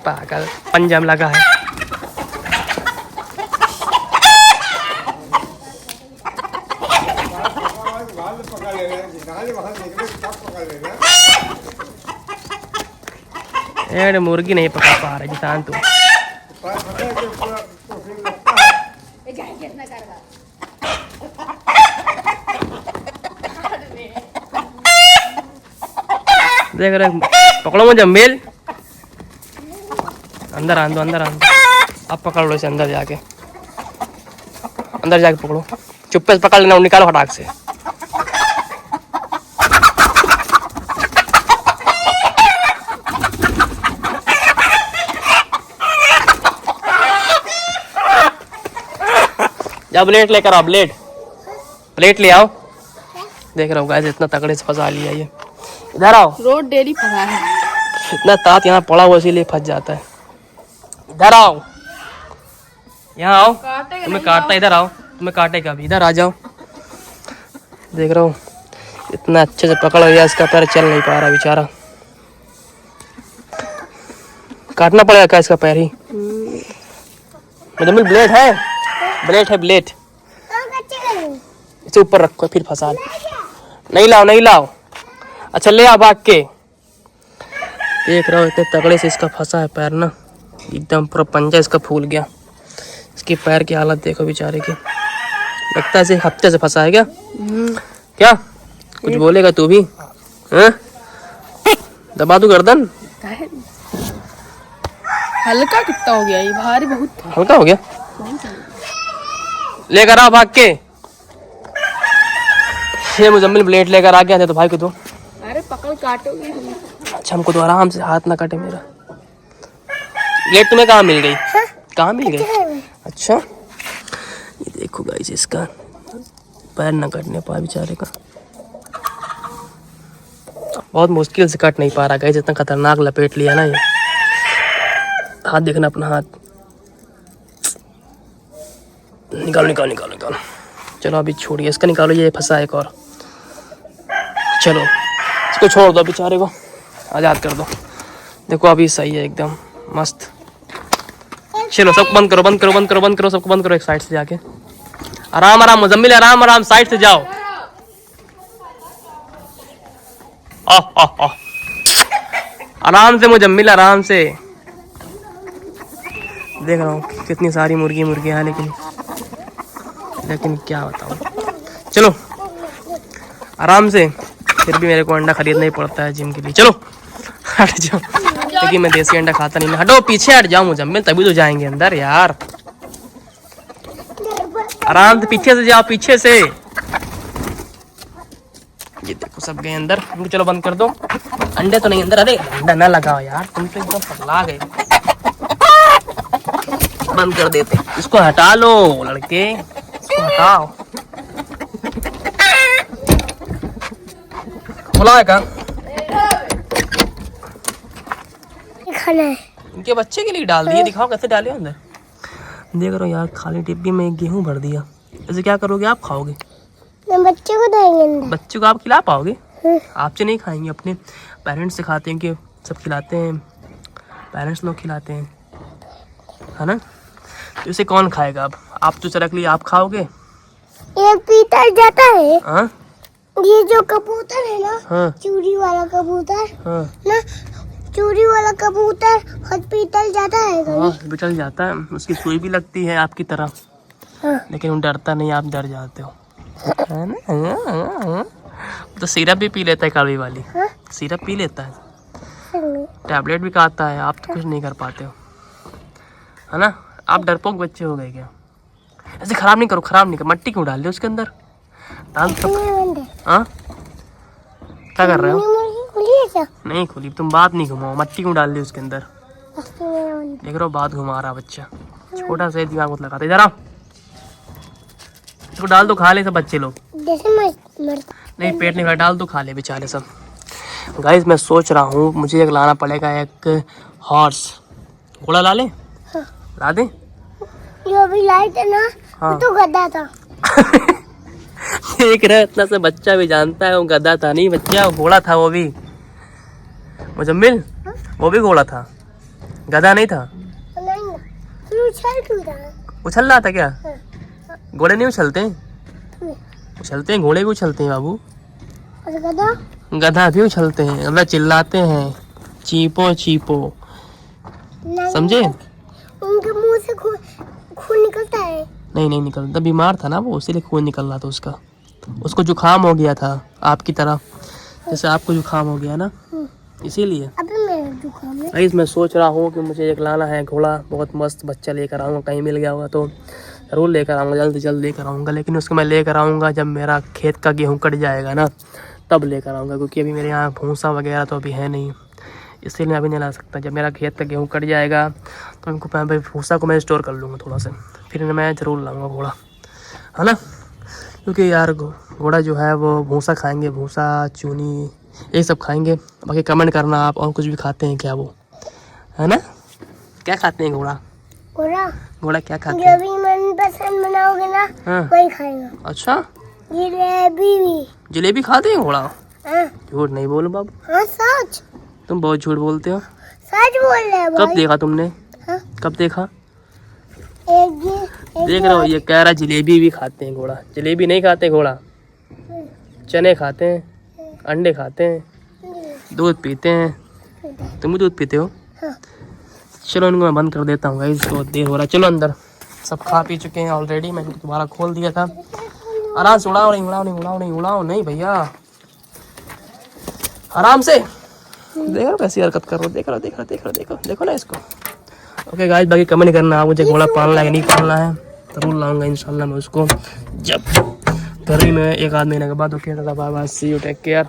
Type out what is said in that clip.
पागल पंजा में लगा है। यार मुर्गी नहीं पकड़ पा रहा किसान तू। देख रहे पकड़ो मुजम्मिल, अंदर आन दो, अंदर आन दो। अब पकड़ लो इसे अंदर जाके पकड़ो, चुप्पे से पकड़ लेना, निकालो हटाक से। जा ब्लेड लेकर आओ, प्लेट ले आओ। देख रहा हूँ गाइस इतना तगड़े से फंसा लिया ये। इधर आओ, रोड डेली फंसा है, इतना तात यहाँ पड़ा हुआ इसीलिए फंस जाता है। इधर आओ, यहाँ आओ, तुम्हें काटता, इधर आओ, तुम्हें काटेगा भी, इधर आ जाओ। देख रहा हूँ इतना अच्छे से पकड़ गया, इसका पैर चल नहीं पा रहा बेचारा। काटना पड़ेगा क्या इसका पैर ही? मुजम्मिल ब्लेड है, ब्लेड इसे ऊपर रखो फिर फंसा। नहीं लाओ, अच्छा ले आ भाग के। देख रहा हो इतने तगड़े से इसका फंसा है पैर ना, एकदम पूरा पंजा इसका फूल गया। इसके पैर की हालत देखो बेचारे की, लगता है इसे हफ्ते से फंसा है क्या? क्या कुछ बोलेगा तू भी? दबा दू गर्दन। हल्का कितना हो गया ये, भारी बहुत था। हल्का हो गया, लेकर आ भाग के। ये मुजम्मिल ब्लेड लेकर आ गया तो भाई को दो। अरे पकड़ काटोगे। अच्छा हमको तो आराम से, हाथ ना काटे मेरा। ब्लेड तुम्हें कहाँ मिल गई? कहाँ मिल गई? अच्छा ये देखो गाइस, इसका पैर ना कटने पाए बेचारे का, बहुत मुश्किल से कट नहीं पा रहा गाइस, इतना खतरनाक लपेट लिया ना ये। हाथ देखना अपना हाथ, निकालो। चलो अभी छोड़िए इसका, निकालो, ये फंसा एक और। चलो इसको छोड़ दो बेचारे को, आज़ाद कर दो। देखो अभी सही है एकदम मस्त। चलो सब बंद करो, सबको बंद करो एक साइड से जाके। आराम मुजम्मिल, आराम साइड से जाओ। आराम से मुजम्मिल, आराम से। देख रहा हूँ कितनी सारी मुर्गी हैं, लेकिन क्या बताऊँ। चलो आराम से, फिर भी मेरे को अंडा खरीदना ही पड़ता है जिम के लिए। चलो हट जाओ, क्योंकि मैं देसी अंडा खाता नहीं। हटो पीछे हट जाओ मुजम्मिल, तभी तो जाएंगे अंदर यार। आराम से पीछे से जाओ, पीछे से। ये देखो सब गए अंदर। चलो बंद कर दो, अंडे तो नहीं अंदर। अरे अंडा ना लगाओ यार, तुम तो एकदम पगला गए। बंद कर देते, इसको हटा लो लड़के, इसको हटाओ। खुला है क्या? खाना है इनके बच्चे के लिए डाल दिए, दिखाओ कैसे डाले अंदर। देख रहा हूँ यार, खाली डिब्बी में गेहूं भर दिया। ऐसे क्या करोगे आप? खाओगे? बच्चे को देंगे। बच्चे को आप खिला पाओगे? आपसे नहीं खाएंगे, अपने पेरेंट्स से खाते हैं, कि सब खिलाते हैं, पेरेंट्स लोग खिलाते हैं, है ना। तो इसे कौन खाएगा? अब आप तो चरक लिए आप खाओगे। ये पीतर जाता है। हाँ ये जो कबूतर है ना, हाँ चूड़ी वाला कबूतर, हाँ ना, चूड़ी वाला कबूतर खुद पीतल जाता है। हाँ पीतल जाता है, उसकी सुई भी लगती है आपकी तरह। हाँ। लेकिन वो डरता नहीं, आप डर जाते हो, है ना। तो सिरप भी पी लेता है, कड़वी वाली। हाँ? सिरप पी लेता है, टैबलेट भी खाता है। आप तो कुछ नहीं कर पाते हो, है ना। आप डरपोक बच्चे हो गए क्या? ऐसे खराब नहीं करो, मट्टी क्यों डाल दे उसके अंदर? हाँ क्या कर रहे हो? नहीं खुली, तुम बात नहीं घुमाओ, मट्टी क्यों डाल दी उसके अंदर? देख रहे हो बात घुमा रहा बच्चा, छोटा सा दिमाग मत लगाते। इधर आओ, इसको डाल दो, खा ले सब बच्चे लोग। नहीं पेट नहीं भरा, डाल दो, खा ले बेचारे सब। गाइस मैं सोच रहा हूँ मुझे एक लाना पड़ेगा, एक हॉर्स, घोड़ा ला ले। हाँ। ला दे, जो अभी लाए थे ना। हाँ। तो गधा था। देख रहे इतना सा बच्चा भी जानता है वो गधा था नहीं बच्चा, वो घोड़ा था। वो भी मुजम्मिल, वो भी घोड़ा था। गधा नहीं था? उछल रहा था क्या? घोड़े नहीं उछलते? उछलते हैं, घोड़े भी उछलते हैं बाबू। गधा भी उछलते हैं, गधा चिल्लाते हैं चीपो चीपो, समझे? उनके मुंह से खून निकलता है। नहीं निकलता, बीमार था ना वो, इसीलिए खून निकल रहा था उसका। उसको जुकाम हो गया था आपकी तरह, जैसे आपको जुकाम हो गया ना, इसीलिए। अभी मेरा जुकाम है। गाइस मैं सोच रहा हूँ कि मुझे एक लाना है घोड़ा, बहुत मस्त बच्चा लेकर आऊँगा, कहीं मिल गया होगा तो ज़रूर लेकर आऊँगा, जल्द से जल्द लेकर आऊँगा। लेकिन उसको मैं लेकर आऊँगा जब मेरा खेत का गेहूँ कट जाएगा ना, तब लेकर आऊँगा, क्योंकि अभी मेरे यहाँ भूसा वगैरह तो अभी है नहीं, इसलिए मैं अभी नहीं ला सकता। जब मेरा खेत का गेहूँ कट जाएगा तो उनको मैं भूसा को मैं स्टोर कर लूँगा थोड़ा सा, फिर मैं ज़रूर लाऊँगा घोड़ा, है ना। क्योंकि यार घोड़ा जो है वो भूसा खाएंगे, भूसा चूनी ये सब खाएंगे। बाकी कमेंट करना आप और कुछ भी खाते हैं क्या वो, है ना? क्या खाते हैं घोड़ा? घोड़ा क्या खाते हैं? जो भी मनपसंद बनाओगे ना, हाँ। वही खाएगा। अच्छा, जलेबी भी। जलेबी खाते हैं घोड़ा? हाँ। झूठ नहीं बोलो बाबू। हाँ सच। तुम बहुत झूठ बोलते हो। सच बोल रहे हैं भाई। कब देखा तुमने? हाँ? कब देखा? एक देख रहे हो, ये कह रहा जलेबी भी खाते हैं घोड़ा। जलेबी नहीं खाते घोड़ा, चने खाते हैं, अंडे खाते हैं, दूध पीते हैं। तुम भी दूध पीते हो? हाँ। चलो इनको मैं बंद कर देता हूँ गाइस, बहुत देर हो रहा है। चलो अंदर, सब खा पी चुके हैं ऑलरेडी, मैंने दोबारा खोल दिया था। आराम से उड़ाओ नहीं भैया, आराम से। देख रहे कैसी हरकत कर रहे हो, देखो ना इसको। ओके गाइस, बाकी कमेंट करना आप मुझे घोड़ा पालना है कि नहीं पालना है, जरूर लाऊंगा इंशाल्लाह मैं उसको, जब गर्मी में 1 आध महीने के बाद। Okay bye bye, see you, take care.